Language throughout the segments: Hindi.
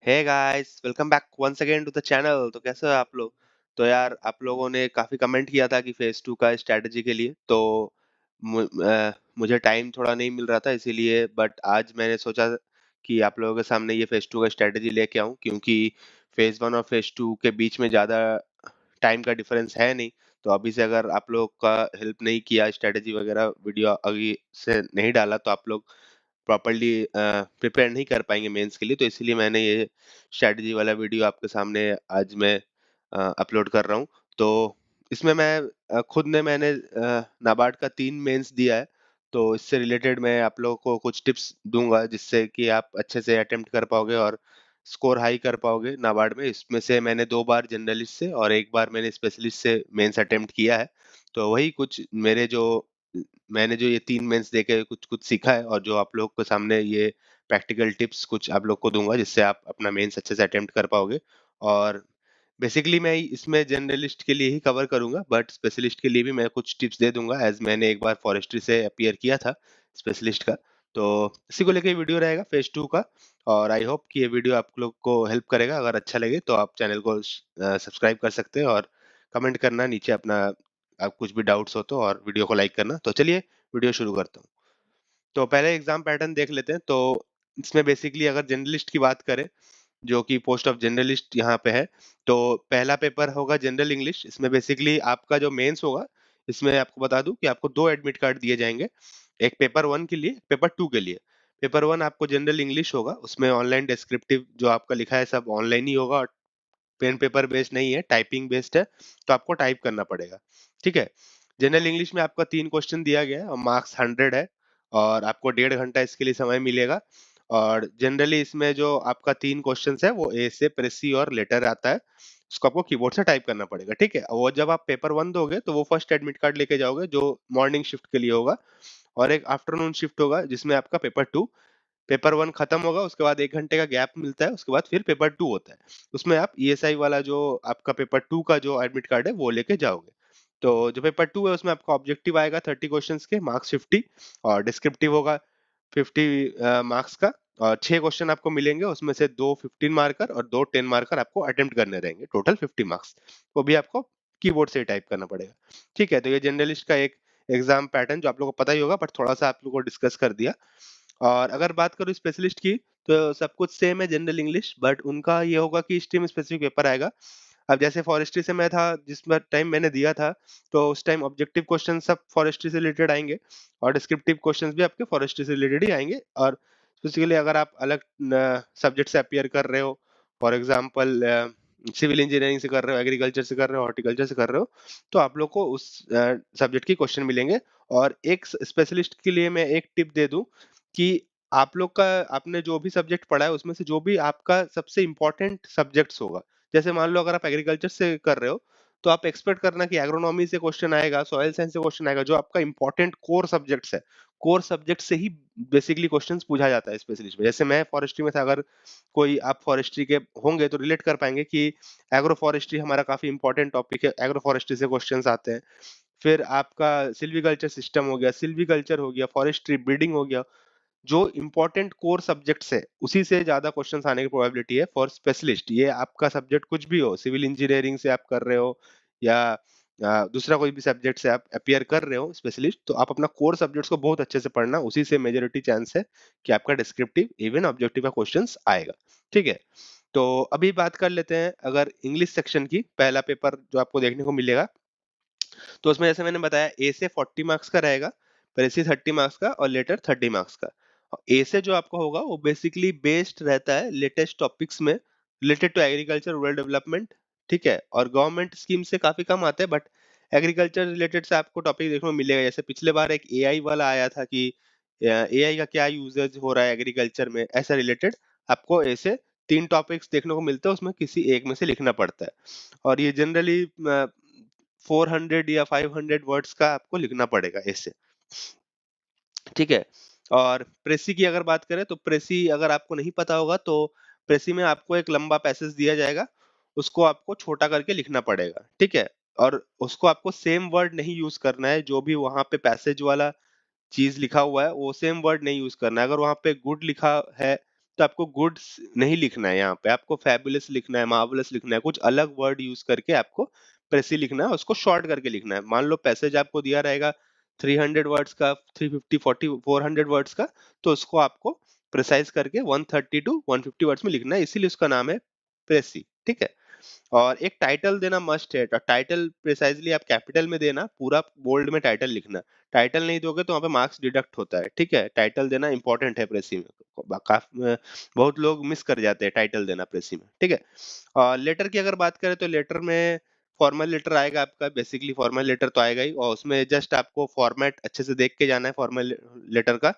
Hey guys, welcome back once again to the channel. तो कैसे हो आप लोग? तो यार, आप लोगों ने काफी कमेंट किया था कि फेज 2 का स्ट्रेटजी के लिए। तो मुझे टाइम थोड़ा नहीं मिल रहा था इसीलिए, बट आज मैंने सोचा कि आप लोगों के सामने ये फेज 2 का स्ट्रेटजी लेके आऊं, क्योंकि फेज 1 और फेज 2 के बीच में ज्यादा टाइम का डिफरेंस है नहीं। तो अभी से अगर आप लोग का हेल्प नहीं किया, स्ट्रेटजी वगैरह वीडियो अभी से नहीं डाला, तो आप लोग प्रॉपर्ली प्रिपेयर नहीं कर पाएंगे मेंस के लिए। तो इसीलिए मैंने ये स्ट्रेटजी वाला वीडियो आपके सामने आज मैं अपलोड कर रहा हूँ। तो इसमें मैंने नाबार्ड का 3 मेंस दिया है। तो इससे रिलेटेड मैं आप लोगों को कुछ टिप्स दूंगा, जिससे कि आप अच्छे से अटेम्प्ट कर पाओगे और स्कोर हाई कर पाओगे नाबार्ड में। इसमें से मैंने 2 बार जनरलिस्ट से और 1 बार मैंने स्पेशलिस्ट से मेंस अटेम्प्ट किया है। तो वही कुछ मेरे जो मैंने जो ये 3 मेंस देके कुछ कुछ सीखा है, और जो आप लोग के सामने ये प्रैक्टिकल टिप्स कुछ आप लोग को दूंगा, जिससे आप अपना मेंस अच्छे से अटेम्प्ट कर पाओगे। और बेसिकली मैं इसमें जनरलिस्ट के लिए ही कवर करूंगा, बट स्पेशलिस्ट के लिए भी मैं कुछ टिप्स दे दूंगा, एज मैंने एक बार फॉरेस्ट्री से अपीयर किया था स्पेशलिस्ट का। तो इसी को लेके वीडियो रहेगा फेज 2 का। और आई होप कि ये वीडियो आप लोग को हेल्प करेगा। अगर अच्छा लगे तो आप चैनल को सब्सक्राइब कर सकते हैं, और कमेंट करना नीचे अपना, आप कुछ भी डाउट्स हो तो, और वीडियो को लाइक करना। तो चलिए वीडियो शुरू करता हूँ। तो पहले एग्जाम पैटर्न देख लेते हैं। तो इसमें बेसिकली अगर जर्नलिस्ट की बात करें, जो कि पोस्ट ऑफ जर्नलिस्ट यहाँ पे है, तो पहला पेपर होगा जनरल इंग्लिश। इसमें बेसिकली आपका जो मेंस होगा, इसमें आपको बता दूं कि आपको 2 एडमिट कार्ड दिए जाएंगे, एक पेपर 1 के लिए, पेपर 2 के लिए। पेपर 1 आपको जनरल इंग्लिश होगा, उसमें ऑनलाइन डिस्क्रिप्टिव जो आपका लिखा है सब ऑनलाइन ही होगा, और पेन पेपर बेस्ड नहीं है, टाइपिंग बेस्ड है। तो आपको टाइप करना पड़ेगा। ठीक है। जनरल इंग्लिश में आपका 3 क्वेश्चन दिया गया है और मार्क्स 100 है, और आपको 1.5 घंटा इसके लिए समय मिलेगा। और जनरली इसमें जो आपका 3 क्वेश्चन है वो ए से प्रेसी और लेटर आता है, उसको आपको कीबोर्ड से टाइप करना पड़ेगा। ठीक है। वो जब आप पेपर 1 दोगे तो वो फर्स्ट एडमिट कार्ड लेके जाओगे, जो मॉर्निंग शिफ्ट के लिए होगा, और एक आफ्टरनून शिफ्ट होगा जिसमें आपका पेपर 2। पेपर 1 खत्म होगा, उसके बाद 1 घंटे का गैप मिलता है, उसके बाद फिर पेपर 2 होता है। उसमें आप ईएसआई वाला जो आपका पेपर 2 का जो एडमिट कार्ड है वो लेके जाओगे। तो जो पेपर 2 है उसमें आपका ऑब्जेक्टिव आएगा 30 क्वेश्चंस के, मार्क्स 50, और डिस्क्रिप्टिव होगा 50 मार्क्स का। और 6 क्वेश्चन आपको मिलेंगे, उसमें से 2 15 मार्कर और 2 10 मार्कर आपको अटेम्प्ट करने रहेंगे, टोटल 50 मार्क्स। वो भी आपको कीबोर्ड से ही टाइप करना पड़ेगा। ठीक है। तो ये जनरलिस्ट का एक एग्जाम पैटर्न जो आप लोगों को पता ही होगा, बट थोड़ा सा आप लोगों को डिस्कस कर दिया। और अगर बात करूँ स्पेशलिस्ट की, तो सब कुछ सेम है जनरल इंग्लिश, बट उनका ये होगा कि स्ट्रीम स्पेसिफिक पेपर आएगा। अब जैसे फॉरेस्ट्री से मैं था, जिस टाइम मैंने दिया था, तो उस टाइम ऑब्जेक्टिव क्वेश्चन सब फॉरेस्ट्री से रिलेटेड आएंगे, और डिस्क्रिप्टिव क्वेश्चंस भी आपके फॉरेस्ट्री से रिलेटेड ही आएंगे। और स्पेसिफिकली अगर आप अलग सब्जेक्ट से अपियर कर रहे हो, फॉर एग्जांपल सिविल इंजीनियरिंग से कर रहे हो, एग्रीकल्चर से कर रहे हो, हॉर्टिकल्चर से कर रहे हो, तो आप लोग को उस सब्जेक्ट की क्वेश्चन मिलेंगे। और एक स्पेशलिस्ट के लिए मैं एक टिप दे दूं कि आप लोग का, आपने जो भी सब्जेक्ट पढ़ा है उसमें से जो भी आपका सबसे इम्पोर्टेंट सब्जेक्ट्स होगा, जैसे मान लो अगर आप एग्रीकल्चर से कर रहे हो, तो आप एक्सपेक्ट करना कि एग्रोनॉमी से क्वेश्चन आएगा, सॉइल साइंस से क्वेश्चन आएगा, जो आपका इंपॉर्टेंट कोर सब्जेक्ट्स है। कोर सब्जेक्ट से ही बेसिकली क्वेश्चंस पूछा जाता है स्पेशलिस्ट में। जैसे मैं फॉरेस्ट्री में था, अगर कोई आप फॉरेस्ट्री के होंगे तो रिलेट कर पाएंगे कि एग्रो फॉरेस्ट्री हमारा काफी इंपॉर्टेंट टॉपिक है, एग्रो फॉरेस्ट्री से क्वेश्चंस आते हैं। फिर आपका सिल्वीकल्चर सिस्टम हो गया, सिल्वीकल्चर हो गया, फॉरेस्ट्री ब्रीडिंग हो गया, जो इंपॉर्टेंट कोर सब्जेक्ट्स है उसी से ज्यादा क्वेश्चंस आने की प्रोबेबिलिटी है फॉर स्पेशलिस्ट। ये आपका सब्जेक्ट कुछ भी हो, सिविल इंजीनियरिंग से आप कर रहे हो, या दूसरा कोई भी सब्जेक्ट से आप अपियर कर रहे हो स्पेशलिस्ट, तो आप अपना कोर सब्जेक्ट्स को बहुत अच्छे से पढ़ना, उसी से मेजोरिटी चांस है कि आपका डिस्क्रिप्टिव इवन ऑब्जेक्टिव का क्वेश्चंस आएगा। ठीक है। तो अभी बात कर लेते हैं अगर इंग्लिश सेक्शन की। पहला पेपर जो आपको देखने को मिलेगा, तो उसमें जैसे मैंने बताया, ए से 40 मार्क्स का रहेगा, प्रेसी 30 मार्क्स का, और लेटर 30 मार्क्स का। ए से जो आपका होगा वो बेसिकली बेस्ड रहता है लेटेस्ट टॉपिक्स में, related to agriculture, rural development. ठीक है। और गवर्नमेंट स्कीम से काफी कम आते हैं, बट एग्रीकल्चर रिलेटेड से आपको टॉपिक देखने को मिलेगा। जैसे पिछले बार एक एआई वाला आया था कि एआई का क्या यूजेज हो रहा है एग्रीकल्चर में, ऐसा रिलेटेड आपको ए से 3 टॉपिक्स देखने को मिलते हैं, उसमें किसी एक में से लिखना पड़ता है। और ये जनरली 400 या 500 वर्ड्स का आपको लिखना पड़ेगा ऐसे। ठीक है। और प्रेसी की अगर बात करें, तो प्रेसी अगर आपको नहीं पता होगा, तो प्रेसी में आपको एक लंबा पैसेज दिया जाएगा, उसको आपको छोटा करके लिखना पड़ेगा। ठीक है। और उसको आपको सेम वर्ड नहीं यूज करना है, जो भी वहां पे पैसेज वाला चीज लिखा हुआ है वो सेम वर्ड नहीं यूज करना है। अगर वहां पे गुड लिखा है तो आपको गुड्स नहीं लिखना है यहाँ पे, आपको फैबुलस लिखना है, मार्वेलस लिखना है, कुछ अलग वर्ड यूज़ करके आपको प्रेसी लिखना है, उसको शॉर्ट करके लिखना है। मान लो पैसेज आपको दिया रहेगा 300 वर्ड्स का, 350, 40, 400 वर्ड्स का, तो उसको आपको प्रिसाइज़ करके 130 टू 150 वर्ड्स में लिखना है, इसीलिए उसका नाम है प्रेसी, ठीक है? और एक टाइटल देना मस्ट है। टाइटल प्रिसाइजली आप कैपिटल में देना, पूरा बोल्ड में टाइटल लिखना। टाइटल नहीं दोगे तो वहाँ पे मार्क्स डिडक्ट होता है, ठीक है? टाइटल देना इंपॉर्टेंट है प्रेसी में। बहुत लोग मिस कर जाते हैं टाइटल देना प्रेसी में, ठीक है? और लेटर की अगर बात करें तो लेटर में फॉर्मल लेटर आएगा आपका, बेसिकली फॉर्मल लेटर तो आएगा ही, और उसमें जस्ट आपको फॉर्मेट अच्छे से देख के जाना है फॉर्मल लेटर का,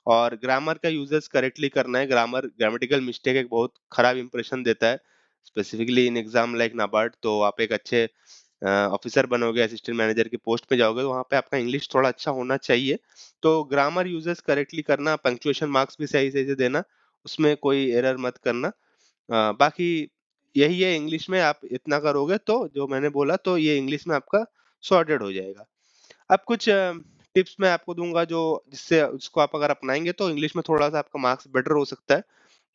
और ग्रामर का यूजेस करेक्टली करना है। ग्रामेटिकल मिस्टेक एक बहुत खराब इंप्रेशन देता है, specifically in exam like NABARD. तो आप एक अच्छे ऑफिसर बनोगे, असिस्टेंट मैनेजर की पोस्ट पे जाओगे, तो वहाँ पे आपका इंग्लिश थोड़ा अच्छा होना चाहिए। तो ग्रामर यूजेस करेक्टली करना, पंक्चुएशन मार्क्स भी सही सही से देना, उसमें कोई एरर मत करना। बाकी यही है, इंग्लिश में आप इतना करोगे तो जो मैंने बोला, तो ये इंग्लिश में आपका सॉर्टेड हो जाएगा। अब कुछ टिप्स मैं आपको दूंगा जो जिससे उसको आप अगर अपनाएंगे तो इंग्लिश में थोड़ा सा आपका मार्क्स बेटर हो सकता है।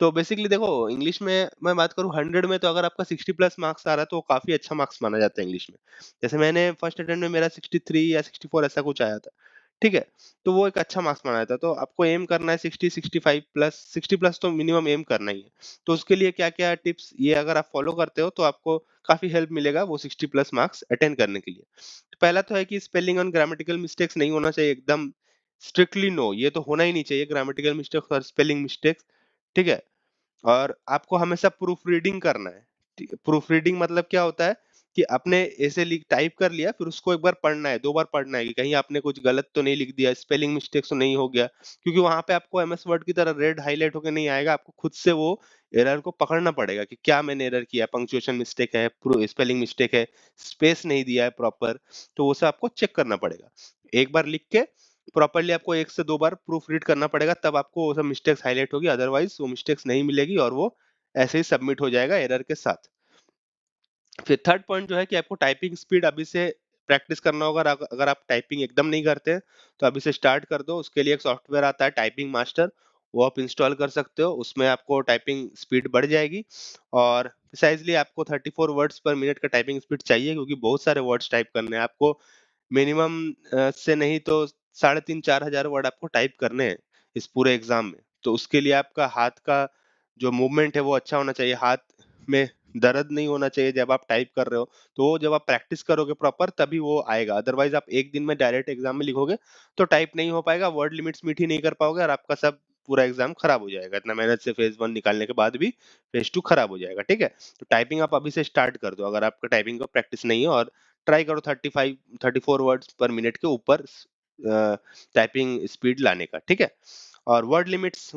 तो बेसिकली देखो, इंग्लिश में मैं बात करूँ 100 में, तो अगर आपका 60 प्लस मार्क्स आ रहा है तो काफी अच्छा मार्क्स माना जाता है इंग्लिश में। जैसे मैंने फर्स्ट अटेम्प्ट में मेरा 63 या 64 ऐसा कुछ आया था, ठीक है? तो वो एक अच्छा मार्क्स माना जाता है। तो आपको एम करना है 60, 65 प्लस, 60 प्लस तो मिनिमम एम करना ही है। तो उसके लिए क्या क्या टिप्स, ये अगर आप फॉलो करते हो तो आपको काफी हेल्प मिलेगा वो 60 प्लस मार्क्स अटेंड करने के लिए। तो पहला तो है कि स्पेलिंग और ग्रामेटिकल मिस्टेक्स नहीं होना चाहिए, एकदम स्ट्रिक्टली नो, ये तो होना ही नहीं चाहिए, ग्रामेटिकल मिस्टेक्स और स्पेलिंग मिस्टेक्स, ठीक है? और आपको हमेशा प्रूफ रीडिंग करना है। प्रूफ रीडिंग मतलब क्या होता है कि आपने ऐसे लिख टाइप कर लिया, फिर उसको एक बार पढ़ना है, दो बार पढ़ना है कि कहीं आपने कुछ गलत तो नहीं लिख दिया, स्पेलिंग मिस्टेक तो नहीं हो गया, क्योंकि वहां पे आपको एमएस वर्ड की तरह रेड हाईलाइट होकर नहीं आएगा, आपको खुद से वो एरर को पकड़ना पड़ेगा कि क्या मैंने एरर किया, पंक्चुएशन मिस्टेक है, स्पेलिंग मिस्टेक है, स्पेस नहीं दिया है प्रॉपर, तो वो सब आपको चेक करना पड़ेगा। एक बार लिख के प्रॉपर्ली आपको एक से दो बार प्रूफ रीड करना पड़ेगा, तब आपको वो सब मिस्टेक्स हाईलाइट होगी, अदरवाइज वो मिस्टेक्स नहीं मिलेगी और वो ऐसे ही सबमिट हो जाएगा एरर के साथ। फिर थर्ड पॉइंट जो है कि आपको टाइपिंग स्पीड अभी से प्रैक्टिस करना होगा। अगर आप टाइपिंग एकदम नहीं करते हैं तो अभी से स्टार्ट कर दो। उसके लिए एक सॉफ्टवेयर आता है टाइपिंग मास्टर, वो आप इंस्टॉल कर सकते हो, उसमें आपको टाइपिंग स्पीड बढ़ जाएगी। और प्रिसाइजली आपको 34 वर्ड्स पर मिनट का टाइपिंग स्पीड चाहिए, क्योंकि बहुत सारे वर्ड्स टाइप करने हैं आपको। मिनिमम से नहीं तो 3,500-4,000 वर्ड आपको टाइप करने हैं इस पूरे एग्जाम में। तो उसके लिए आपका हाथ का जो मूवमेंट है वो अच्छा होना चाहिए, हाथ में दर्द नहीं होना चाहिए जब आप टाइप कर रहे हो। तो वो जब आप प्रैक्टिस करोगे प्रॉपर तभी वो आएगा, अदरवाइज आप एक दिन में डायरेक्ट एग्जाम में लिखोगे तो टाइप नहीं हो पाएगा, वर्ड लिमिट्स मीट ही नहीं कर पाओगे, और आपका सब पूरा एग्जाम खराब हो जाएगा। इतना मेहनत से फेज 1 निकालने के बाद भी फेज 2 खराब हो जाएगा, ठीक है? तो टाइपिंग आप अभी से स्टार्ट कर दो, अगर आपका टाइपिंग का प्रैक्टिस नहीं है, और ट्राई करो 35 34 वर्ड्स पर मिनट के ऊपर टाइपिंग स्पीड लाने का, ठीक है? और वर्ड लिमिट्स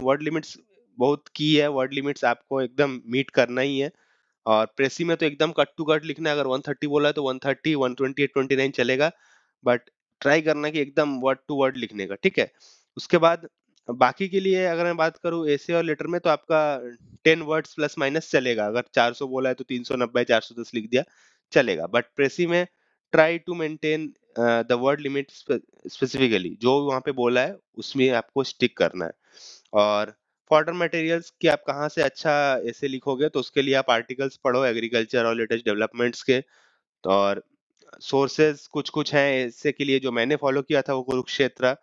बहुत की है, वर्ड लिमिट्स आपको एकदम मीट करना ही है। और प्रेसी में तो एकदम कट टू कट लिखना है, अगर 130 बोला है तो 130, 128, 29 चलेगा, बट ट्राई करना कि एकदम वर्ड टू वर्ड लिखने का, ठीक है? उसके बाद बाकी के लिए अगर मैं बात करूँ एसे और लेटर में, तो आपका 10 वर्ड्स प्लस माइनस चलेगा, अगर 400 बोला है तो 390, 410 लिख दिया चलेगा, बट प्रेसी में try to maintain the word limit specifically, जो वहाँ पे बोला है उसमें आपको स्टिक करना है। और फॉर्डर मटेरियल्स कि आप कहाँ से अच्छा ऐसे लिखोगे, तो उसके लिए आप आर्टिकल्स पढ़ो एग्रीकल्चर और लेटेस्ट डेवलपमेंट्स के। और सोर्सेज कुछ कुछ हैं ऐसे के लिए, जो मैंने फॉलो किया था वो कुरुक्षेत्र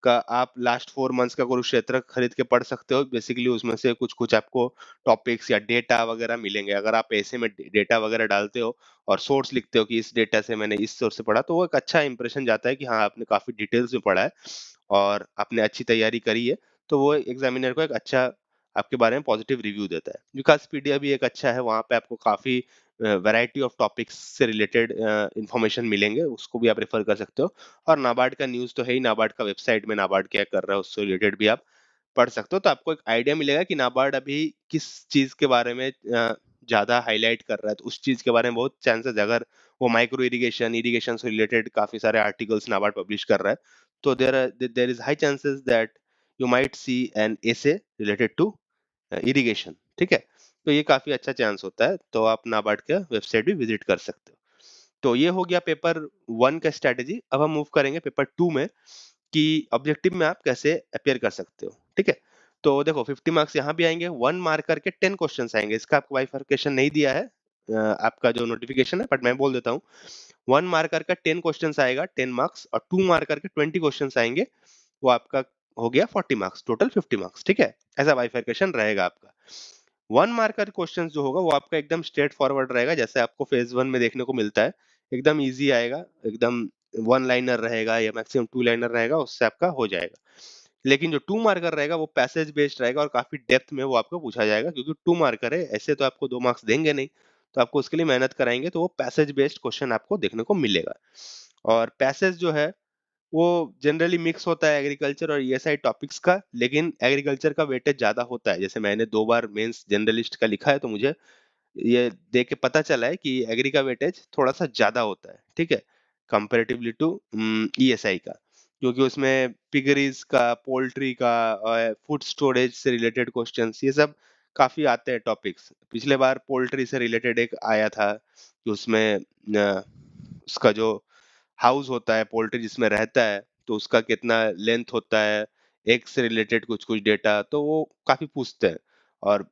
का, आप लास्ट 4 मंथ्स का कुरुक्षेत्र खरीद के पढ़ सकते हो। बेसिकली उसमें से कुछ कुछ आपको टॉपिक्स या डेटा वगैरह मिलेंगे, अगर आप ऐसे में डेटा वगैरह डालते हो और सोर्स लिखते हो कि इस डेटा से मैंने इस सोर्स से पढ़ा, तो वो एक अच्छा इंप्रेशन जाता है कि हाँ आपने काफी डिटेल्स में पढ़ा है और आपने अच्छी तैयारी करी है। तो वो एग्जामिनर को एक अच्छा आपके बारे में पॉजिटिव रिव्यू देता है। विकासपीडिया भी एक अच्छा है, वहाँ पे आपको काफी वैरायटी ऑफ टॉपिक्स से रिलेटेड इंफॉर्मेशन मिलेंगे, उसको भी आप रेफर कर सकते हो। और नाबार्ड का न्यूज़ तो है ही, नाबार्ड का वेबसाइट में नाबार्ड क्या कर रहा है उससे रिलेटेड भी आप पढ़ सकते हो, तो आपको एक आइडिया मिलेगा कि नाबार्ड अभी किस चीज के बारे में ज्यादा हाईलाइट कर रहा है। तो उस चीज के बारे में बहुत चांसेस, अगर वो माइक्रो इरिगेशन इरिगेशन से रिलेटेड काफी सारे आर्टिकल्स नाबार्ड पब्लिश कर रहा है, तो there is high chances that you might see an essay related to irrigation, ठीक है? तो ये काफी अच्छा चांस होता है, तो आप नाबार्ड का वेबसाइट भी विजिट कर सकते हो। तो ये हो गया पेपर 1 का स्ट्रेटेजी। अब हम मूव करेंगे पेपर 2 में कि ऑब्जेक्टिव में आप कैसे अपियर कर सकते हो, ठीक है? तो देखो 50 मार्क्स यहाँ भी आएँगे, 1 मार्कर के 10 क्वेश्चन्स आएँगे। इसका आपको बाइफरकेशन नहीं दिया है आपका जो नोटिफिकेशन है, बट मैं बोल देता हूँ। 1 मार्कर का 10 क्वेश्चन्स आएगा, 10 मार्क्स, और 2 मार्कर के 20 क्वेश्चन्स आएँगे, वो आपका हो गया 40 मार्क्स, टोटल 50 मार्क्स, ठीक है? ऐसा बाइफरकेशन रहेगा आपका। 1 मार्कर क्वेश्चन्स जो होगा वो आपका एकदम स्ट्रेट फॉरवर्ड रहेगा, जैसे आपको फेज़ 1 में देखने को मिलता है। एकदम ईज़ी आएगा, एकदम 1 लाइनर रहेगा या मैक्सिमम 2 लाइनर रहेगा, उससे आपका हो जाएगा। लेकिन जो 2 मार्कर रहेगा वो पैसेज बेस्ड रहेगा और काफ़ी डेप्थ में वो आपको पूछा जाएगा, क्योंकि 2 मार्कर है, ऐसे तो आपको 2 मार्क्स देंगे नहीं, तो आपको उसके लिए मेहनत कराएँगे, तो वो पैसेज बेस्ड क्वेश्चन आपको देखने को मिलेगा। और पैसेज जो है वो जनरली मिक्स होता है एग्रीकल्चर और ईएसआई टॉपिक्स का, लेकिन एग्रीकल्चर का वेटेज ज़्यादा होता है। जैसे मैंने 2 बार मेंस जनरलिस्ट का लिखा है, तो मुझे ये देख के पता चला है कि एग्री का वेटेज थोड़ा-सा ज़्यादा होता है, ठीक है? कंपैरेटिवली टू ईएसआई का। क्योंकि उसमें पिगरीज़ का, पोल्ट्री का फूड स्टोरेज से रिलेटेड क्वेश्चन्स, ये सब काफ़ी आते हैं टॉपिक्स। पिछले बार पोल्ट्री से रिलेटेड एक आया था कि उसमें उसका जो हाउस होता है, पोल्ट्री जिसमें रहता है, तो उसका कितना लेंथ होता है, एग से रिलेटेड कुछ-कुछ डेटा, तो वो काफ़ी पूछते हैं। और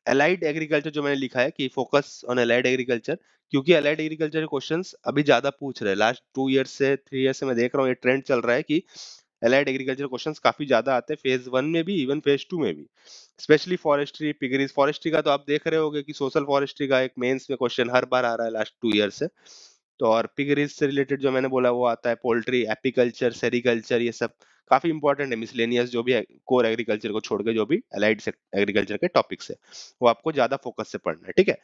एलाइड एग्रीकल्चर जो मैंने लिखा है कि फोकस ऑन एलाइड एग्रीकल्चर, क्योंकि एलाइड एग्रीकल्चर के क्वेश्चंस अभी ज़्यादा पूछ रहे हैं। लास्ट 2 ईयर्स से 3 ईयर्स से मैं देख रहा हूँ, ये ट्रेंड चल रहा है कि एलाइड एग्रीकल्चर क्वेश्चंस काफ़ी ज़्यादा आते हैं, फेज़ 1 में भी, इवन फेज़ 2 में भी। स्पेशली फॉरेस्ट्री, पिगरीज़, फॉरेस्ट्री का तो आप देख रहे होंगे कि सोशल फॉरेस्ट्री का एक मेंस में क्वेश्चन हर बार आ रहा है लास्ट 2 ईयर से। तो और पिगरीज़ से रिलेटेड जो मैंने बोला वो आता है, पोल्ट्री, एपीकल्चर, सेरीकल्चर, ये सब काफ़ी इंपॉर्टेंट है, मिसलेनियस जो भी है, कोर एग्रीकल्चर को छोड़ के जो भी एलाइड एग्रीकल्चर के टॉपिक्स है, वो आपको ज़्यादा फोकस से पढ़ना है, ठीक है?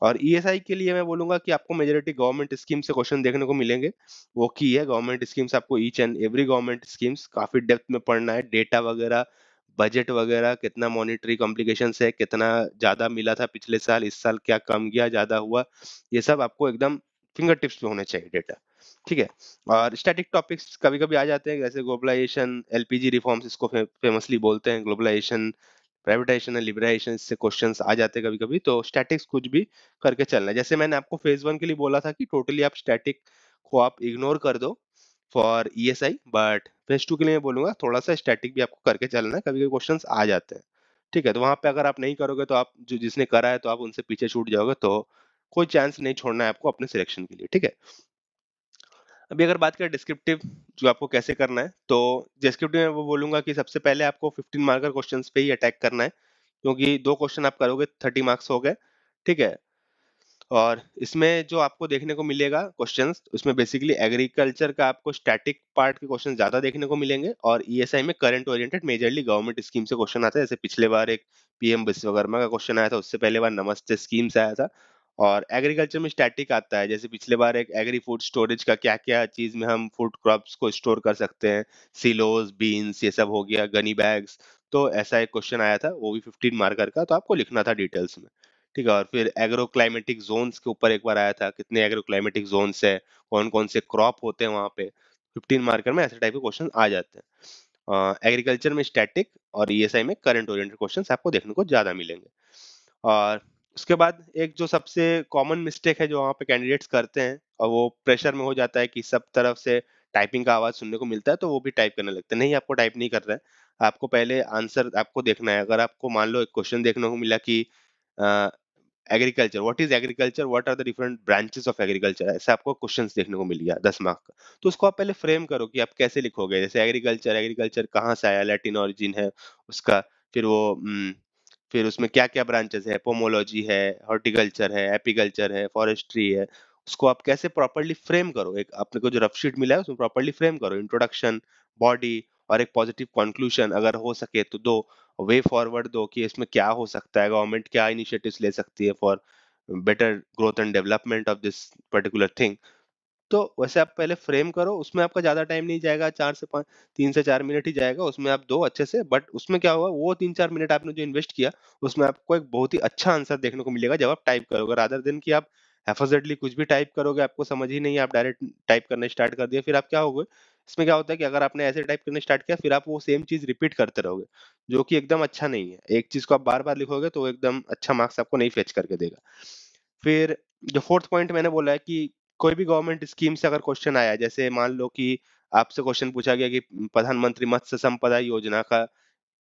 और ईएसआई के लिए मैं बोलूँगा कि आपको मेजॉरिटी गवर्नमेंट स्कीम से क्वेश्चन देखने को मिलेंगे। वो की है गवर्नमेंट स्कीम्स, आपको each and every government schemes काफ़ी डेप्थ में पढ़ना है, डेटा वगैरह, बजट वगैरह, कितना मॉनेटरी कॉम्प्लिकेशंस है, कितना ज़्यादा मिला था पिछले साल, इस साल क्या कम गया, ज़्यादा हुआ, ये सब आपको एकदम फिंगर टिप्स पे होने चाहिए डेटा, ठीक है? और स्टैटिक टॉपिक्स कभी-कभी आ जाते हैं, जैसे ग्लोबलाइजेशन, एलपीजी रिफॉर्म्स, इसको फेमसली बोलते हैं, ग्लोबलाइजेशन, प्राइवेटाइजेशन एंड लिबरलाइजेशन, इससे क्वेश्चंस आ जाते हैं कभी-कभी, तो स्टैटिक्स कुछ भी करके चलना है। जैसे मैंने आपको फेज़ 1 के लिए बोला था कि टोटली आप स्टैटिक को आप इग्नोर कर दो फॉर ईएसआई, बट फेज़ 2 के लिए मैं बोलूँगा थोड़ा-सा स्टैटिक भी आपको करके चलना है, कभी-कभी क्वेश्चंस आ जाते हैं, ठीक है? तो वहाँ पे अगर आप नहीं करोगे तो आप जो जिसने करा है तो आप उनसे पीछे छूट जाओगे, तो कोई चांस नहीं छोड़ना है आपको अपने सिलेक्शन के लिए, ठीक है? अभी अगर बात करें डिस्क्रिप्टिव जो आपको कैसे करना है, तो डिस्क्रिप्टिव में वो बोलूँगा कि सबसे पहले आपको 15 मार्कर क्वेश्चंस पे ही अटैक करना है, क्योंकि 2 क्वेश्चन आप करोगे 30 मार्क्स हो गए, ठीक है? और इसमें जो आपको देखने को मिलेगा क्वेश्चंस, उसमें बेसिकली एग्रीकल्चर का आपको स्टैटिक पार्ट के क्वेश्चन ज़्यादा देखने को मिलेंगे, और ईएसआई में current oriented majorly government scheme से क्वेश्चन आता है। जैसे पिछले बार एक पीएम विश्वकर्मा का क्वेश्चन आया था, उससे पहले बार नमस्ते स्कीम से आया था। और एग्रीकल्चर में स्टैटिक आता है, जैसे पिछले बार एक एग्री फूड स्टोरेज का क्या-क्या चीज़ में हम फूड क्रॉप्स को स्टोर कर सकते हैं, सिलोज़, बीन्स, ये सब हो गया, गनी बैग्स। तो ऐसा एक क्वेश्चन आया था, वो भी 15 मार्कर का, तो आपको लिखना था डिटेल्स में। ठीक है? और फिर एग्रो क्लाइमेटिक ज़ोन्स के ऊपर एक बार आया था, कितने एग्रो क्लाइमेटिक ज़ोन्स है, कौन-कौन से क्रॉप होते हैं वहाँ पे। 15 मार्कर में ऐसे टाइप के क्वेश्चन आ जाते हैं। एग्रीकल्चर में स्टैटिक और ईएसआई में करंट ओरिएंटेड क्वेश्चंस आपको देखने को ज़्यादा मिलेंगे। और उसके बाद एक जो सबसे कॉमन मिस्टेक है जो वहाँ पे कैंडिडेट्स करते हैं, और वो प्रेशर में हो जाता है कि सब तरफ से टाइपिंग का आवाज़ सुनने को मिलता है, तो वो भी टाइप करने लगते हैं। नहीं, आपको टाइप नहीं करना है। आपको पहले आंसर आपको देखना है। अगर आपको मान लो एक क्वेश्चन देखने को मिला कि uh, agriculture, what is agriculture, what are the different branches of agriculture, ऐसा आपको क्वेश्चंस देखने को मिल गया 10 मार्क का। तो उसको आप पहले फ्रेम करो कि आप कैसे लिखोगे। जैसे एग्रीकल्चर, एग्रीकल्चर कहाँ से आया, लैटिन ओरिजिन है उसका। फिर वो फिर उसमें क्या-क्या ब्रांचेस है, पोमोलॉजी है, हॉर्टिकल्चर है, एपीकल्चर है, फॉरेस्ट्री है। उसको आप कैसे प्रॉपर्ली फ्रेम करो, एक अपने को जो रफ शीट मिला है उसमें प्रॉपर्ली फ्रेम करो, इंट्रोडक्शन, बॉडी और एक पॉजिटिव कंक्लूजन अगर हो सके तो दो, वे फॉरवर्ड दो कि इसमें क्या हो सकता है, गवर्नमेंट क्या इनिशिएटिव्स ले सकती है for better growth and development of this particular thing. तो वैसे आप पहले फ्रेम करो, उसमें आपका ज़्यादा टाइम नहीं जाएगा, 4 से 5, 3 से 4 मिनट ही जाएगा, उसमें आप दो अच्छे से, बट उसमें क्या होगा, वो 3-4 मिनट आपने जो इन्वेस्ट किया, उसमें आपको एक बहुत ही अच्छा आंसर देखने को मिलेगा जब आप टाइप करोगे, रादर देन कि आप हैफज़र्डली कुछ भी टाइप करोगे, आपको समझ ही नहीं है, आप डायरेक्ट टाइप करना स्टार्ट कर दिया, फिर आप क्या होगे, इसमें क्या होता है कि अगर आपने ऐसे टाइप करना स्टार्ट किया, फिर आप वो सेम चीज़ रिपीट करते रहोगे, जो कि एकदम अच्छा नहीं है। एक चीज़ को आप बार-बार लिखोगे, तो वो एकदम अच्छा मार्क्स आपको नहीं फेच करके देगा। फिर जो 4th पॉइंट मैंने बोला है कि कोई भी गवर्नमेंट स्कीम से अगर क्वेश्चन आया, जैसे मान लो कि आपसे क्वेश्चन पूछा गया कि प्रधानमंत्री मत्स्य संपदा योजना का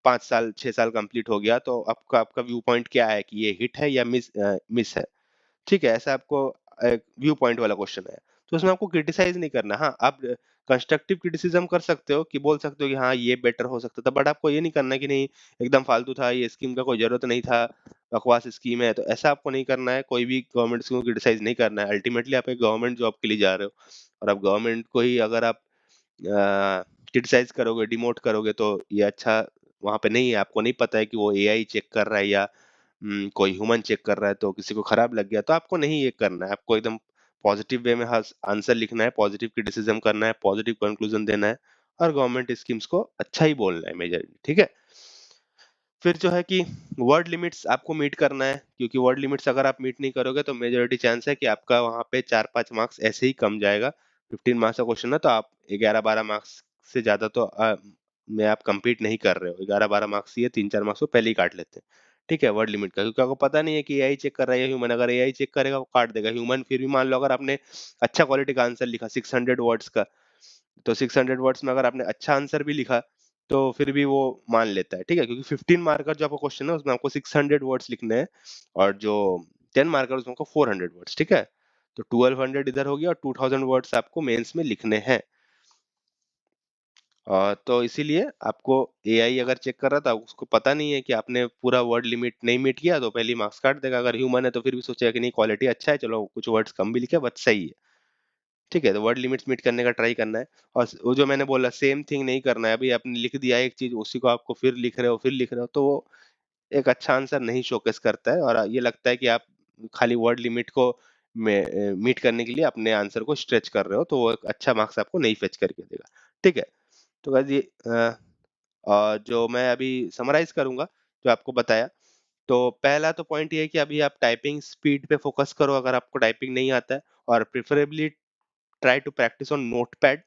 5 साल 6 साल कंप्लीट हो गया, तो आपका आपका व्यू पॉइंट क्या है कि ये हिट है या मिस है? ठीक है, ऐसा आपको व्यू पॉइंट वाला क्वेश्चन है। तो उसमें आपको क्रिटिसाइज़ नहीं करना। हाँ, आप कंस्ट्रक्टिव क्रिटिसिज़्म कर सकते हो कि बोल सकते हो कि हाँ, ये बेटर हो सकता था, बट आपको ये नहीं करना है कि नहीं, एकदम फालतू था, ये स्कीम का कोई ज़रूरत नहीं था, बकवास स्कीम है। तो ऐसा आपको नहीं करना है, कोई भी गवर्नमेंट स्कीम को क्रिटिसाइज़ नहीं करना है। अल्टीमेटली आप एक गवर्नमेंट जॉब के लिए जा रहे हो, और आप गवर्नमेंट को ही अगर आप क्रिटिसाइज़ करोगे, डिमोट करोगे, तो ये अच्छा वहाँ पे नहीं है। आपको नहीं पता है कि वो एआई चेक कर रहा है या कोई ह्यूमन चेक कर रहा है, तो किसी को खराब लग गया, तो आपको नहीं ये करना है। आपको एकदम पॉजिटिव वे में हस आंसर लिखना है, पॉजिटिव क्रिटिसिज्म करना है, पॉजिटिव कंक्लूजन देना है, और गवर्नमेंट स्कीम्स को अच्छा ही बोलना है मेजरली, ठीक है? फिर जो है कि वर्ड लिमिट्स आपको मीट करना है, क्योंकि वर्ड लिमिट्स अगर आप मीट नहीं करोगे तो मेजॉरिटी चांस है कि आपका वहाँ पे 4-5 मार्क्स ऐसे ही कम जाएगा। 15 मार्क्स का क्वेश्चन है, तो आप 11-12 मार्क्स से ज़्यादा तो में आप compete नहीं कर रहे हो। 11-12 मार्क्स ही है, 3-4 मार्क्स को पहले ही काट लेते हैं। ठीक है? वर्ड लिमिट का, क्योंकि आपको पता नहीं है कि एआई चेक कर रहा है या ह्यूमन। अगर एआई चेक करेगा वो काट देगा। ह्यूमन फिर भी मान लो अगर आपने अच्छा क्वालिटी का आंसर लिखा 600 वर्ड्स का, तो 600 वर्ड्स में अगर आपने अच्छा आंसर भी लिखा, तो फिर भी वो मान लेता है, ठीक है? क्योंकि 15 मार्क का जो आपका क्वेश्चन है उसमें आपको 600 वर्ड्स लिखने हैं, और जो 10 मार्क का उसमें आपको 400 वर्ड्स, ठीक है? तो 1200 इधर हो गया, और 2000 वर्ड्स आपको मेंस में लिखने हैं। तो इसीलिए आपको एआई अगर चेक कर रहा था, उसको पता नहीं है कि आपने पूरा वर्ड लिमिट नहीं मीट किया, तो पहले ही मार्क्स काट देगा। अगर ह्यूमन है तो फिर भी सोचेगा कि नहीं, क्वालिटी अच्छा है, चलो कुछ वर्ड्स कम भी लिखे, बट सही है। ठीक है, तो वर्ड लिमिट्स मीट करने का ट्राई करना है, और वो जो मैंने बोला सेम थिंग नहीं करना है। अभी आपने लिख दिया एक चीज, उसी को आपको फिर लिख रहे हो, तो वो एक अच्छा आंसर नहीं शोकेस करता है, और ये लगता है कि आप खाली वर्ड लिमिट को मीट करने के लिए अपने आंसर को स्ट्रेच कर रहे हो, तो वो एक अच्छा मार्क्स आपको नहीं फेच करके देगा। ठीक है, तो गाइस ये जो मैं अभी समराइज करूंगा जो आपको बताया, तो पहला तो पॉइंट ये है कि अभी आप टाइपिंग स्पीड पे फोकस करो अगर आपको टाइपिंग नहीं आता है, और preferably try to practice on Notepad,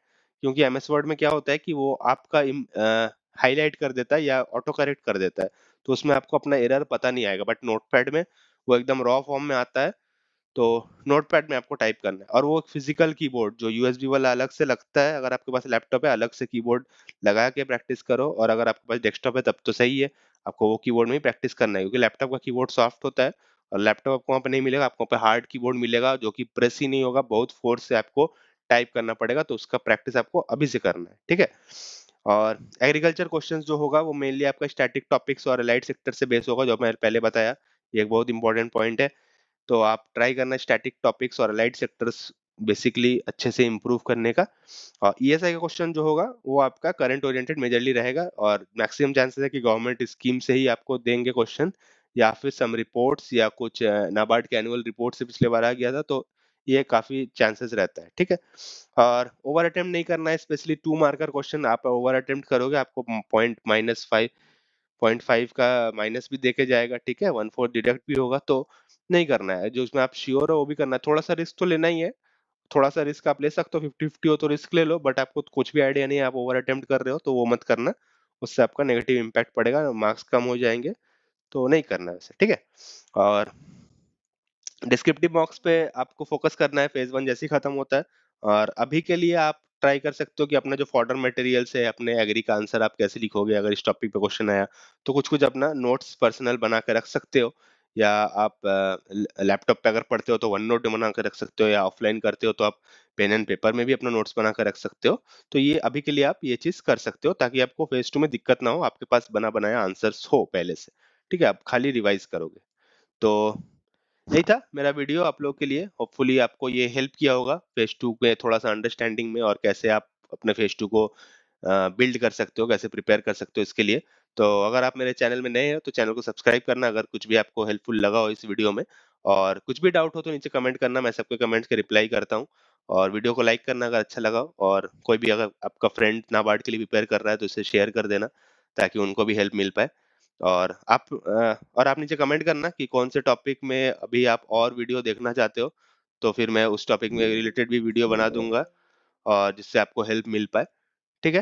क्योंकि एमएस वर्ड में क्या होता है कि वो आपका हाईलाइट कर देता है या ऑटो करेक्ट कर देता है, तो उसमें आपको अपना एरर पता नहीं आएगा, बट नोटपैड में वो एकदम रॉ फॉर्म में आता है। तो नोटपैड में आपको टाइप करना है, और वो फिजिकल कीबोर्ड जो यूएसबी वाला अलग से लगता है, अगर आपके पास लैपटॉप है अलग से कीबोर्ड लगा के प्रैक्टिस करो, और अगर आपके पास डेस्कटॉप है तब तो सही है, आपको वो कीबोर्ड में ही प्रैक्टिस करना है, क्योंकि लैपटॉप का कीबोर्ड सॉफ्ट होता है, और लैपटॉप आपको वहाँ पे नहीं मिलेगा, आपको वहाँ पे हार्ड कीबोर्ड मिलेगा जो कि प्रेस ही नहीं होगा, बहुत फोर्स से आपको टाइप करना पड़ेगा, तो उसका प्रैक्टिस आपको अभी से करना है, ठीक है? और एग्रीकल्चर क्वेश्चंस जो होगा वो मेनली आपका स्टैटिक टॉपिक्स और अलाइड सेक्टर से बेस होगा, जो मैंने पहले बताया, ये एक बहुत इंपॉर्टेंट पॉइंट है। तो आप ट्राई करना स्टैटिक टॉपिक्स और अलाइड सेक्टर्स बेसिकली अच्छे से इम्प्रूव करने का। और ईएसआई का क्वेश्चन जो होगा वो आपका करंट ओरिएंटेड मेजरली रहेगा, और मैक्सिमम चांसेस है कि गवर्नमेंट स्कीम से ही आपको देंगे क्वेश्चन, या फिर सम रिपोर्ट्स या कुछ नाबार्ड के एनुअल रिपोर्ट से पिछले बार आ गया था, तो ये काफी चांसेस रहता है, ठीक है? और ओवर अटेम्प्ट नहीं करना है, स्पेशली 2 मार्कर क्वेश्चन आप ओवर अटेम्प्ट करोगे, आपको पॉइंट माइनस 5 का माइनस भी देके जाएगा, ठीक है? 1/4 डिडक्ट भी होगा, तो नहीं करना है। जो उसमें आप श्योर हो वो भी करना है। थोड़ा-सा रिस्क तो लेना ही है, थोड़ा-सा रिस्क आप ले सकते हो, 50-50 हो तो रिस्क ले लो, बट आपको कुछ भी आइडिया नहीं है, आप ओवर अटेम्प्ट कर रहे हो, तो वो मत करना। उससे आपका नेगेटिव इम्पैक्ट पड़ेगा, मार्क्स कम हो जाएँगे, तो नहीं करना है वैसे, ठीक है? और डिस्क्रिप्टिव मॉक्स पे आपको फोकस करना है, फेज वन जैसे ही खत्म होता है, और अभी के लिए आप ट्राई कर सकते हो कि अपना जो फॉर्डर मटेरियल्स है, अपने एग्री का आंसर आप कैसे लिखोगे अगर इस टॉपिक पे क्वेश्चन आया, तो कुछ कुछ अपना नोट्स पर्सनल बना के रख सकते हो, या आप लैपटॉप पे अगर पढ़ते हो तो वन नोट बना के रख सकते हो, या ऑफलाइन करते हो तो आप पेन एंड पेपर में भी अपना नोट्स बना कर रख सकते हो। तो ये अभी के लिए आप ये चीज कर सकते हो, ताकि आपको फेज टू में दिक्कत ना हो, आपके पास बना बनाया आंसर्स हो पहले से, ठीक है? आप खाली रिवाइज करोगे। तो यही था मेरा वीडियो आप लोग के लिए। होपफुली आपको ये हेल्प किया होगा फेज टू में थोड़ा सा अंडरस्टैंडिंग में, और कैसे आप अपने फेज टू को बिल्ड कर सकते हो, कैसे प्रिपेयर कर सकते हो इसके लिए। तो अगर आप मेरे चैनल में नए हो तो चैनल को सब्सक्राइब करना, अगर कुछ भी आपको हेल्पफुल लगा हो इस वीडियो में, और कुछ भी डाउट हो तो नीचे कमेंट करना, मैं सबके कमेंट्स के रिप्लाई करता हूँ। और वीडियो को लाइक करना अगर अच्छा लगा हो, और कोई भी अगर आपका फ्रेंड नाबार्ड के लिए प्रिपेयर कर रहा है तो इसे शेयर कर देना, ताकि उनको भी हेल्प मिल पाए। और आप नीचे कमेंट करना कि कौन से टॉपिक में अभी आप और वीडियो देखना चाहते हो, तो फिर मैं उस टॉपिक में रिलेटेड भी वीडियो बना दूंगा, और जिससे आपको हेल्प मिल पाए, ठीक है?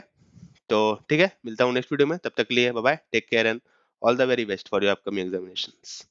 तो ठीक है, मिलता हूँ नेक्स्ट वीडियो में, तब तक के लिए bye bye, take care and all the very best for your upcoming examinations.